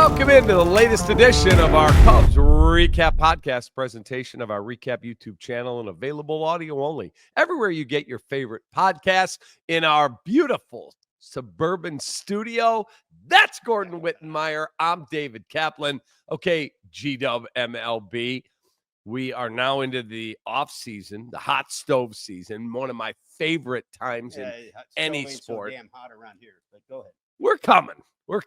Welcome into the latest edition of our Cubs Recap Podcast, presentation of our Recap YouTube channel and available audio only everywhere you get your favorite podcasts in our beautiful suburban studio. That's Gordon Wittenmeyer. I'm David Kaplan. Okay, G-Dub MLB. We are now into the off-season, the hot stove season, one of my favorite times in any sport. So damn hot around here, but go ahead. We're coming. All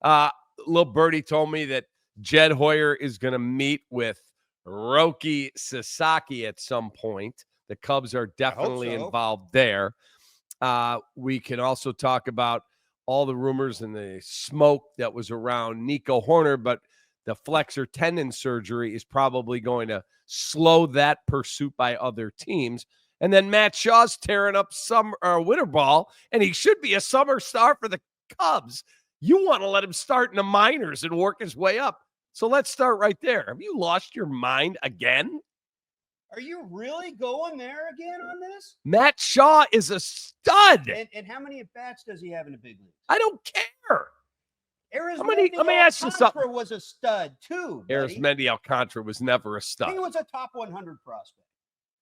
right. Little birdie told me that Jed Hoyer is going to meet with Roki Sasaki at some point. The Cubs are definitely involved there. We can also talk about all the rumors and the smoke that was around Nico Hoerner, but the flexor tendon surgery is probably going to slow that pursuit by other teams. And then Matt Shaw's tearing up winter ball, and he should be a summer star for the Cubs. You want to let him start in the minors and work his way up. So let's start right there. Have you lost your mind again? Are you really going there again on this? Matt Shaw is a stud. And how many at-bats does he have in the big leagues? I don't care. Let me ask you something. Was a stud too. Arismendi Alcantara was never a stud. He was a top 100 prospect.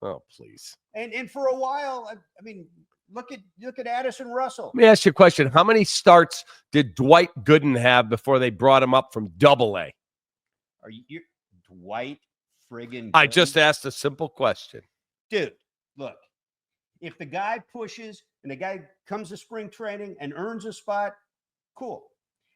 Oh, please. And for a while, I mean, look at Addison Russell. Let me ask you a question. How many starts did Dwight Gooden have before they brought him up from Double-A? Are you Dwight friggin' Gooden? I just asked a simple question. Dude, look. If the guy pushes and the guy comes to spring training and earns a spot, cool.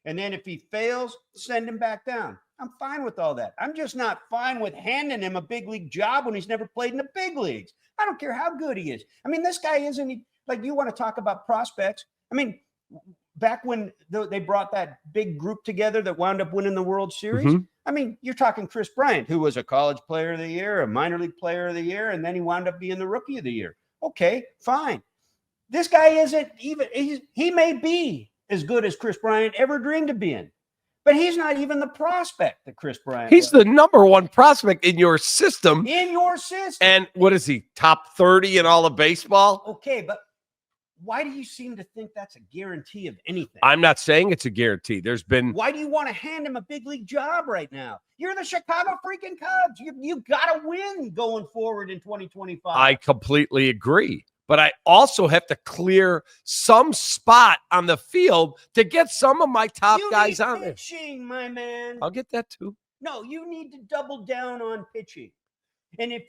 And then if he fails, send him back down. I'm fine with all that. I'm just not fine with handing him a big league job when he's never played in the big leagues. I don't care how good he is. I mean, this guy isn't like, you want to talk about prospects. I mean, back when they brought that big group together that wound up winning the World Series. Mm-hmm. I mean, you're talking Chris Bryant, who was a college player of the year, a minor league player of the year, and then he wound up being the rookie of the year. Okay, fine. This guy isn't even, he may be as good as Chris Bryant ever dreamed of being. But he's not even the prospect that Chris Bryant He's was. The number one prospect in your system. And what is he, top 30 in all of baseball? Okay, but why do you seem to think that's a guarantee of anything? I'm not saying it's a guarantee. Why do you want to hand him a big league job right now? You're the Chicago freaking Cubs. You got to win going forward in 2025. I completely agree. But I also have to clear some spot on the field to get some of my top guys on there. Pitching, my man. I'll get that too. No, you need to double down on pitching. And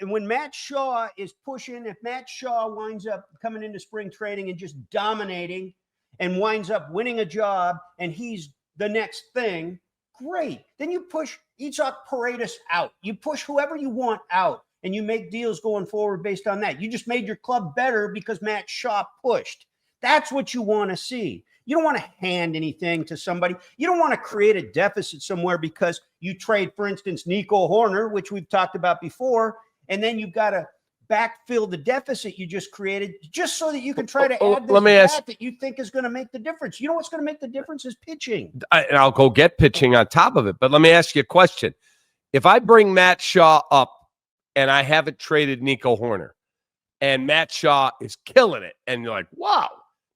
when Matt Shaw is pushing, if Matt Shaw winds up coming into spring training and just dominating and winds up winning a job and he's the next thing, great. Then you push Itzhak Paredes out. You push whoever you want out. And you make deals going forward based on that. You just made your club better because Matt Shaw pushed. That's what you want to see. You don't want to hand anything to somebody. You don't want to create a deficit somewhere because you trade, for instance, Nico Hoerner, which we've talked about before, and then you've got to backfill the deficit you just created just so that you can try to add this that you think is going to make the difference. You know what's going to make the difference is pitching. And I'll go get pitching on top of it. But let me ask you a question. If I bring Matt Shaw up, and I haven't traded Nico Hoerner, and Matt Shaw is killing it, and you're like, wow,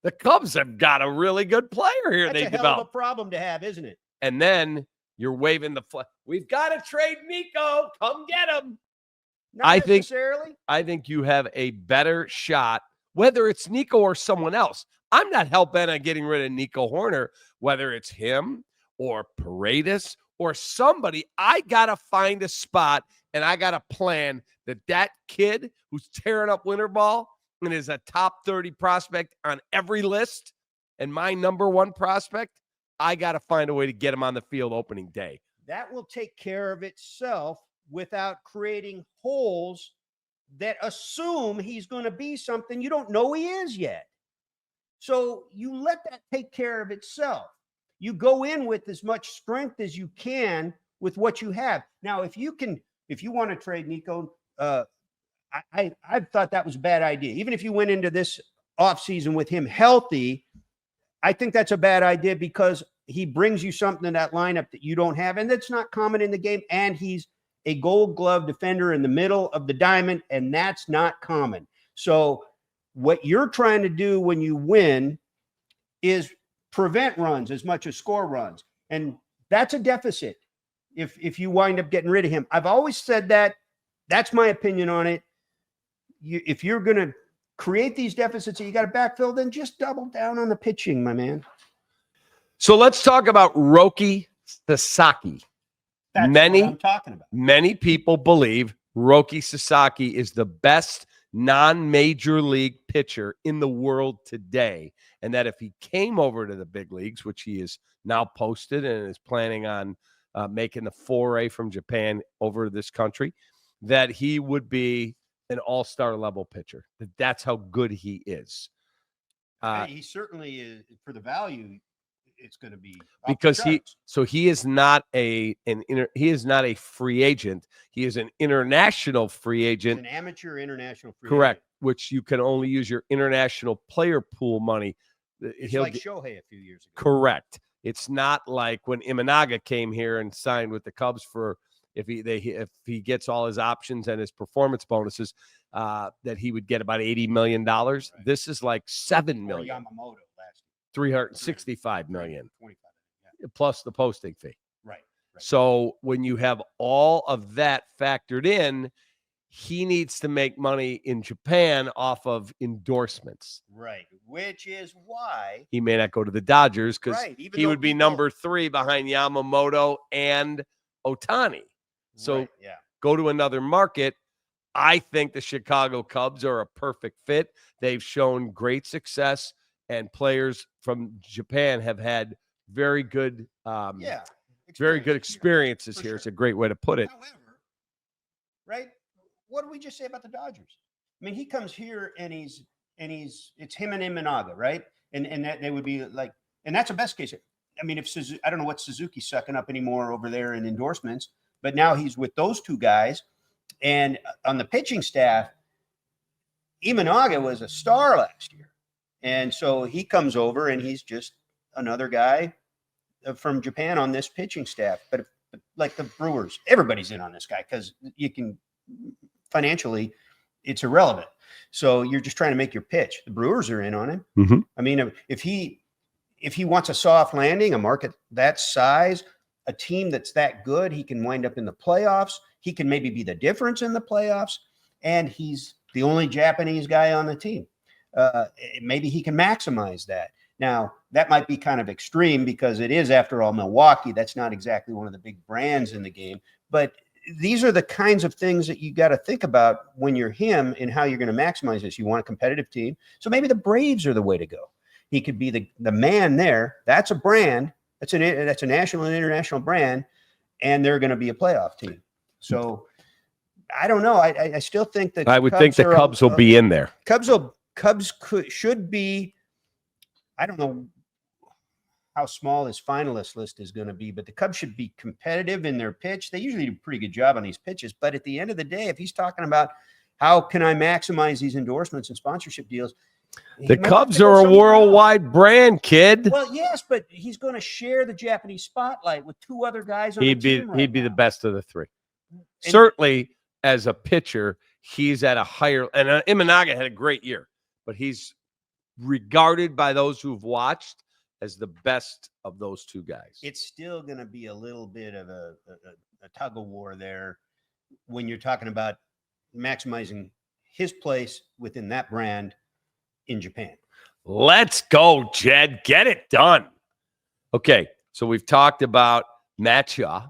the Cubs have got a really good player here. That's a hell of a problem to have, isn't it? And then you're waving the flag. We've got to trade Nico. Come get him. Not necessarily. I think you have a better shot, whether it's Nico or someone else. I'm not hell-bent on getting rid of Nico Hoerner, whether it's him or Paredes or somebody. I got to find a spot. And I got a plan that kid who's tearing up winter ball and is a top 30 prospect on every list and my number one prospect, I got to find a way to get him on the field opening day. That will take care of itself without creating holes that assume he's going to be something you don't know he is yet. So you let that take care of itself. You go in with as much strength as you can with what you have. Now, if you want to trade Nico, I thought that was a bad idea. Even if you went into this offseason with him healthy, I think that's a bad idea because he brings you something in that lineup that you don't have, and that's not common in the game. And he's a Gold Glove defender in the middle of the diamond, and that's not common. So what you're trying to do when you win is prevent runs as much as score runs. And that's a deficit if you wind up getting rid of him. I've always said that. That's my opinion on it. If you're going to create these deficits that you got to backfill, then just double down on the pitching, my man. So let's talk about Roki Sasaki. That's what I'm talking about. Many people believe Roki Sasaki is the best non-major league pitcher in the world today, and that if he came over to the big leagues, which he is now posted and is planning on making the foray from Japan over to this country, that he would be an all-star level pitcher. That's how good he is. He certainly is. For the value, it's going to be because he is not he is not a free agent. He is an international free agent. He's an amateur international free Correct, agent. which you can only use your international player pool money. It's like Shohei a few years ago. Correct. It's not like when Imanaga came here and signed with the Cubs for if he gets all his options and his performance bonuses, that he would get about $80 million. Right. This is like $7 million. Yamamoto last year. $365 million. 25, plus the posting fee. Right. So when you have all of that factored in, he needs to make money in Japan off of endorsements. Right. Which is why he may not go to the Dodgers because he would be number 3 behind Yamamoto and Ohtani. So go to another market. I think the Chicago Cubs are a perfect fit. They've shown great success, and players from Japan have had very good, very good experiences here. Sure. It's a great way to put it. However, right? What did we just say about the Dodgers? I mean, he comes here and it's him and Imanaga, right? And that they would be like, and that's a best case. I mean, I don't know what Suzuki's sucking up anymore over there in endorsements, but now he's with those two guys. And on the pitching staff, Imanaga was a star last year. And so he comes over and he's just another guy from Japan on this pitching staff. But like the Brewers, everybody's in on this guy because you can financially, it's irrelevant. So you're just trying to make your pitch. The Brewers are in on him. Mm-hmm. I mean, if he wants a soft landing, a market that size, a team that's that good, he can wind up in the playoffs. He can maybe be the difference in the playoffs. And he's the only Japanese guy on the team. Maybe he can maximize that. Now, that might be kind of extreme because it is, after all, Milwaukee. That's not exactly one of the big brands in the game. But these are the kinds of things that you got to think about when you're him and how you're going to maximize this. You want a competitive team. So maybe the Braves are the way to go. He could be the man there. That's a brand. That's a national and international brand, and they're going to be a playoff team. So I don't know. I still think that I would think the Cubs will be in there. Cubs should be. I don't know how small his finalist list is going to be, but the Cubs should be competitive in their pitch. They usually do a pretty good job on these pitches, but at the end of the day, if he's talking about how can I maximize these endorsements and sponsorship deals, the Cubs are a worldwide brand, kid. Well, yes, but he's going to share the Japanese spotlight with two other guys on the team. He'd be the best of the three. And certainly, as a pitcher, he's at a higher. And Imanaga had a great year, but he's regarded by those who've watched as the best of those two guys. It's still going to be a little bit of a tug of war there when you're talking about maximizing his place within that brand in Japan. Let's go, Jed. Get it done. Okay, so we've talked about Matt Shaw.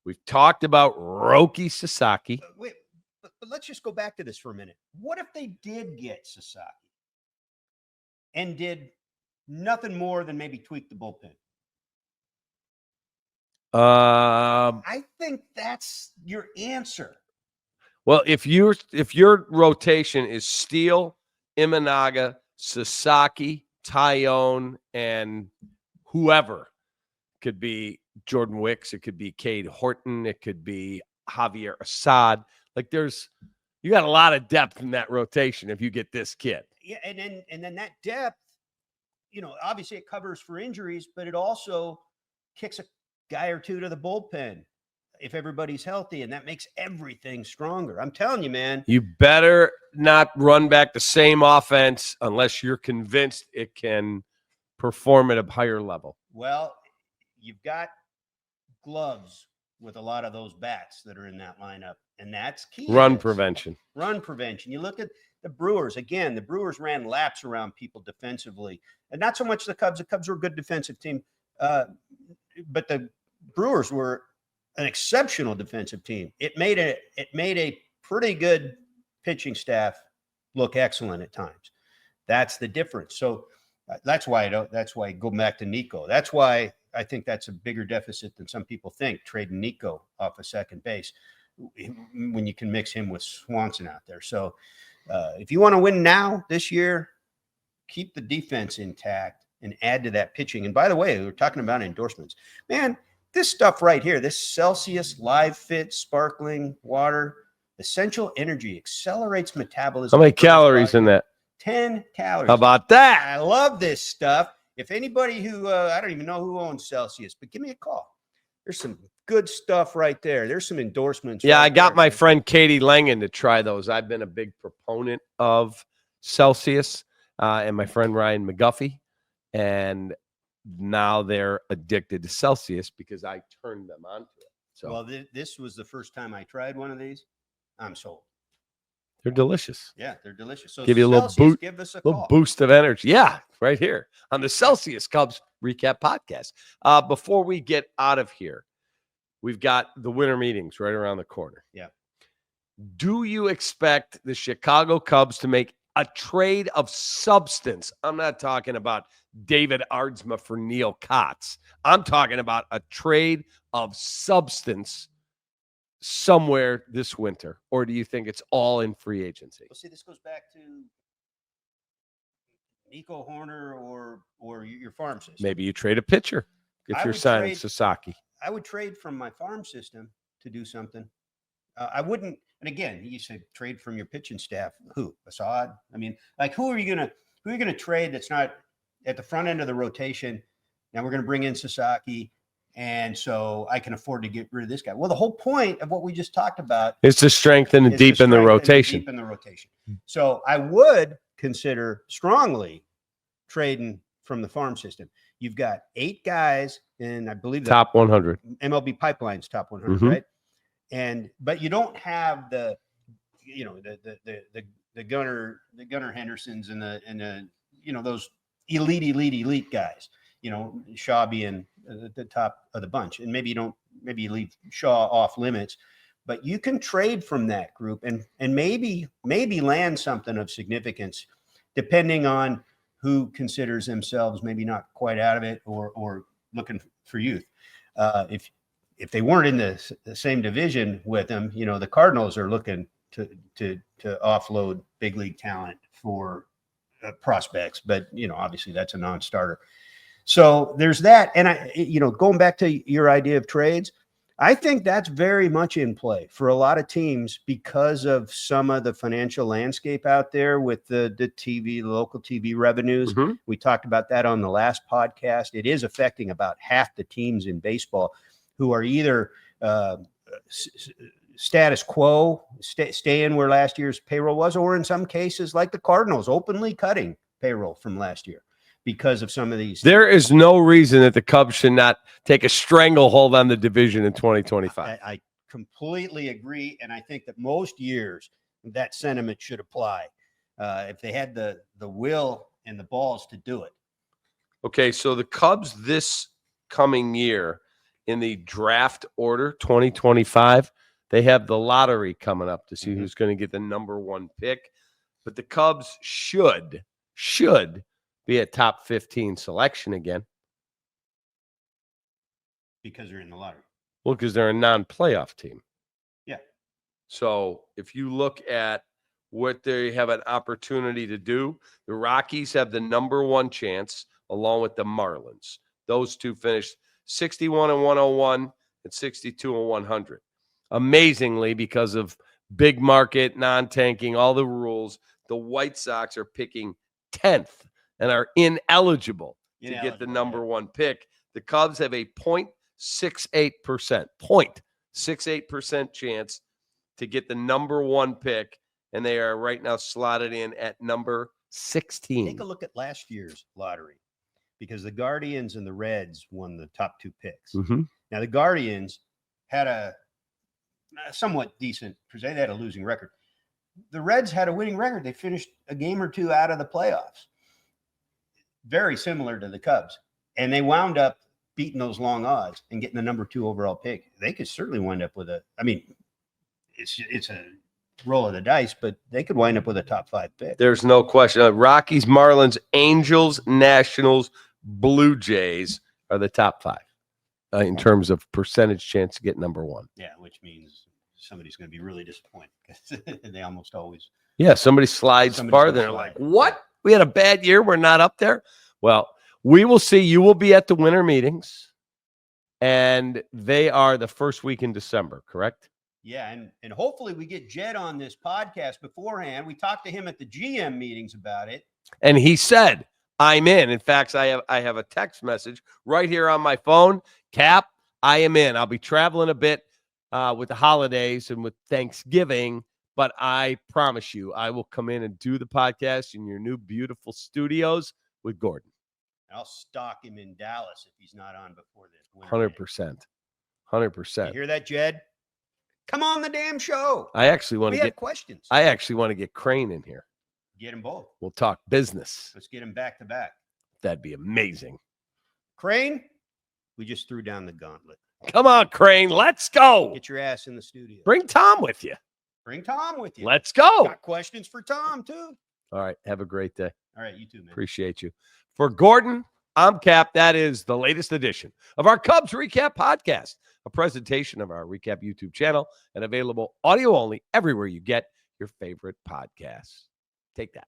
We've talked about Roki Sasaki. Wait, but let's just go back to this for a minute. What if they did get Sasaki and did nothing more than maybe tweak the bullpen? I think that's your answer. Well, if your rotation is Steele, Imanaga, Sasaki, Tyone, and whoever, could be Jordan Wicks, it could be Cade Horton, it could be Javier Assad. Like you got a lot of depth in that rotation if you get this kid. Yeah, and then that depth, obviously it covers for injuries, but it also kicks a guy or two to the bullpen if everybody's healthy, and that makes everything stronger. I'm telling you, man. You better not run back the same offense unless you're convinced it can perform at a higher level. Well, you've got gloves with a lot of those bats that are in that lineup, and that's key. Run prevention. You look at the Brewers. Again, the Brewers ran laps around people defensively, and not so much the Cubs. The Cubs were a good defensive team, but the Brewers were an exceptional defensive team. It made a pretty good pitching staff look excellent at times. That's the difference. So that's why go back to Nico. That's why I think that's a bigger deficit than some people think, trading Nico off of second base when you can mix him with Swanson out there. So if you want to win now this year, keep the defense intact and add to that pitching. And by the way, we were talking about endorsements. Man, this stuff right here, this Celsius Live Fit sparkling water, essential energy, accelerates metabolism. How many calories in that? 10 calories. How about that? I love this stuff. If anybody who, I don't even know who owns Celsius, but give me a call. There's some good stuff right there. There's some endorsements. Yeah, right I got there. my friend Katie Langen to try those. I've been a big proponent of Celsius and my friend Ryan McGuffey. And now they're addicted to Celsius because I turned them onto it. So, well, this was the first time I tried one of these. I'm sold. They're delicious. Yeah, they're delicious. So give you a Celsius, little boot, give us a little call. boost of energy. Yeah, right here on the Celsius Cubs Recap Podcast. Before we get out of here, we've got the winter meetings right around the corner. Yeah. Do you expect the Chicago Cubs to make a trade of substance? I'm not talking about David Aardsma for Neil Kotz. I'm talking about a trade of substance somewhere this winter, or do you think it's all in free agency? Well, see, this goes back to Nico Horner or your farm system. Maybe you trade a pitcher if you're signing Sasaki. I would trade from my farm system to do something. I wouldn't. And again, you say trade from your pitching staff. Who? Assad? I mean, like who are you gonna trade that's not at the front end of the rotation? Now we're gonna bring in Sasaki. And so I can afford to get rid of this guy. Well, the whole point of what we just talked about is to strengthen and deepen the rotation. So I would consider strongly trading from the farm system. You've got 8 guys, and I believe top 100 MLB Pipeline's top 100, right? But you don't have the Gunnar Hendersons and the those elite guys. Shaw being the top of the bunch, and maybe you leave Shaw off limits, but you can trade from that group and maybe land something of significance, depending on who considers themselves maybe not quite out of it or looking for youth. If they weren't in the same division with them, the Cardinals are looking to offload big league talent for prospects, but obviously that's a non-starter. So there's that. And going back to your idea of trades, I think that's very much in play for a lot of teams because of some of the financial landscape out there with the TV, the local TV revenues. We talked about that on the last podcast. It is affecting about half the teams in baseball who are either status quo, staying where last year's payroll was, or in some cases, like the Cardinals, openly cutting payroll from last year. Because of some of these. There is no reason that the Cubs should not take a stranglehold on the division in 2025. I completely agree. And I think that most years that sentiment should apply if they had the will and the balls to do it. Okay, so the Cubs this coming year in the draft order, 2025, they have the lottery coming up to see who's going to get the number 1 pick. But the Cubs should be a top 15 selection again. Because they're in the lottery. Well, because they're a non-playoff team. Yeah. So if you look at what they have an opportunity to do, the Rockies have the number 1 chance along with the Marlins. Those two finished 61-101 and 62-100. Amazingly, because of big market, non-tanking, all the rules, the White Sox are picking 10th. And are ineligible to get the number 1 pick. The Cubs have a 0.68% chance to get the number 1 pick, and they are right now slotted in at number 16. Take a look at last year's lottery. because the Guardians and the Reds won the top 2 picks. Mm-hmm. Now, the Guardians had a somewhat decent, because they had a losing record. The Reds had a winning record. They finished a game or 2 out of the playoffs. Very similar to the Cubs. And they wound up beating those long odds and getting the number 2 overall pick. They could certainly wind up with it's a roll of the dice, but they could wind up with a top 5 pick. There's no question. Rockies, Marlins, Angels, Nationals, Blue Jays are the top 5 in terms of percentage chance to get number 1. Yeah, which means somebody's going to be really disappointed because they almost always. Yeah, somebody slides farther. They're like, what? We had a bad year. We're not up there. Well, we will see. You will be at the winter meetings, and they are the first week in December, correct? Yeah, and hopefully we get Jed on this podcast beforehand. We talked to him at the GM meetings about it. And he said, I'm in. In fact, I have a text message right here on my phone. Cap, I am in. I'll be traveling a bit with the holidays and with Thanksgiving, but I promise you, I will come in and do the podcast in your new beautiful studios with Gordon. I'll stalk him in Dallas if he's not on before this winter. 100%. 100%. You hear that, Jed? Come on the damn show. I actually want to get questions. I actually want to get Crane in here. Get them both. We'll talk business. Let's get them back to back. That'd be amazing. Crane, we just threw down the gauntlet. Come on, Crane. Let's go. Get your ass in the studio. Bring Tom with you. Bring Tom with you. Let's go. Got questions for Tom, too. All right. Have a great day. All right. You too, man. Appreciate you. For Gordon, I'm Cap. That is the latest edition of our Cubs Recap Podcast, a presentation of our Recap YouTube channel and available audio only everywhere you get your favorite podcasts. Take that.